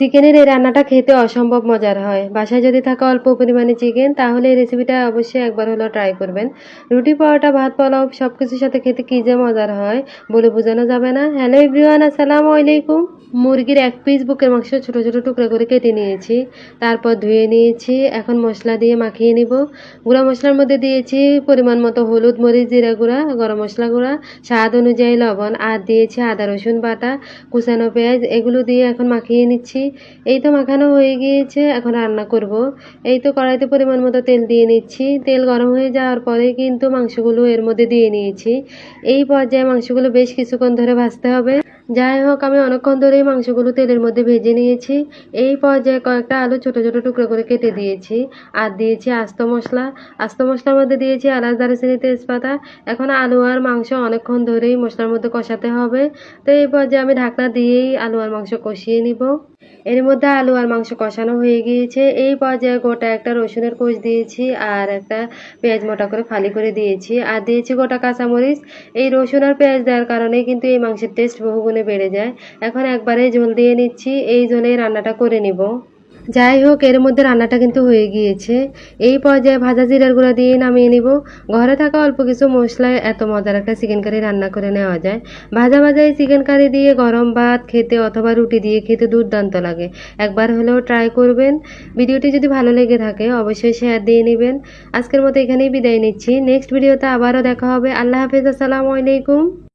চিকেনের এই রান্নাটা খেতে অসম্ভব মজার হয়। বাসায় যদি থাকে অল্প পরিমাণে চিকেন, তাহলে এই রেসিপিটা অবশ্যই একবার হলেও ট্রাই করবেন। রুটি, পরোটা, ভাত, পোলাও সবকিছুর সাথে খেতে কি যে মজার হয় বলে বোঝানো যাবে না। হ্যালো এভরিওয়ান, আসসালামু আলাইকুম। মুরগির এক পিস বুকের মাংস ছোট ছোট টুকরা করে কেটে নিয়েছি, তারপর ধুয়ে নিয়েছি। এখন মশলা দিয়ে মাখিয়ে নিব। গুঁড়া মশলার মধ্যে দিয়েছি পরিমাণ মতো হলুদ, মরিচ, জিরা গুঁড়া, গরম মশলা গুঁড়া, স্বাদ অনুযায়ী লবণ, আর দিয়েছি আদা রসুন বাটা, কুচানো পেঁয়াজ। এগুলো দিয়ে এখন মাখিয়ে নিচ্ছি। এই তো মাখানো হয়ে গিয়েছে, এখন রান্না করব। এই তো কড়াইতে পরিমাণ মতো তেল দিয়ে নিচ্ছি। তেল গরম হয়ে যাওয়ার পরে কিন্তু মাংসগুলো এর মধ্যে দিয়ে নিয়েছি। এই পর্যায়ে মাংসগুলো বেশ কিছুক্ষণ ধরে ভাজতে হবে। যাই হোক, আমি অনেকক্ষণ ধরেই মাংসগুলো তেলের মধ্যে ভেজে নিয়েছি। এই পর্যায়ে কয়েকটা আলু ছোট ছোট টুকরো করে কেটে দিয়েছি, আর দিয়েছি আস্ত মশলা। আস্ত মশলার মধ্যে দিয়েছি এলাচ, দারুচিনি, তেজপাতা। এখন আলু আর মাংস অনেকক্ষণ ধরেই মশলার মধ্যে কষাতে হবে। তো এই পর্যায়ে আমি ঢাকনা দিয়েই আলু আর মাংস কষিয়ে নিব। এর মধ্যে আলু আর মাংস কষানো হয়ে গিয়েছে। এই পর্যায়ে গোটা একটা রসুনের কোচ দিয়েছি, আর একটা পেঁয়াজ মোটা করে ফালি করে দিয়েছি, আর দিয়েছি গোটা কাঁচামরিচ। এই রসুন আর পেঁয়াজ দেওয়ার কারণে কিন্তু এই মাংসের টেস্ট বহুগুণে বেড়ে যায়। এখন একবারে ঝোল দিয়ে নিচ্ছি, এই ঝোলেই রান্নাটা করে নিব। যাই হোক, এর মধ্যে রান্নাটা কিন্তু হয়ে গিয়েছে। এই পর্যায়ে ভাজা জিরার গুঁড়া দিয়ে নামিয়ে নিব। ঘরে থাকা অল্প কিছু মশলায় এত মজার একটা চিকেন কারি রান্না করে নেওয়া যায়। ভাজা ভাজা এই চিকেন কারি দিয়ে গরম ভাত খেতে অথবা রুটি দিয়ে খেতে দুর্দান্ত লাগে। একবার হলেও ট্রাই করবেন। ভিডিওটি যদি ভালো লেগে থাকে অবশ্যই শেয়ার দিয়ে নেবেন। আজকের মতো এখানেই বিদায় নিচ্ছি। নেক্সট ভিডিওতে আবারও দেখা হবে। আল্লাহ হাফেজ, আসসালামু আলাইকুম।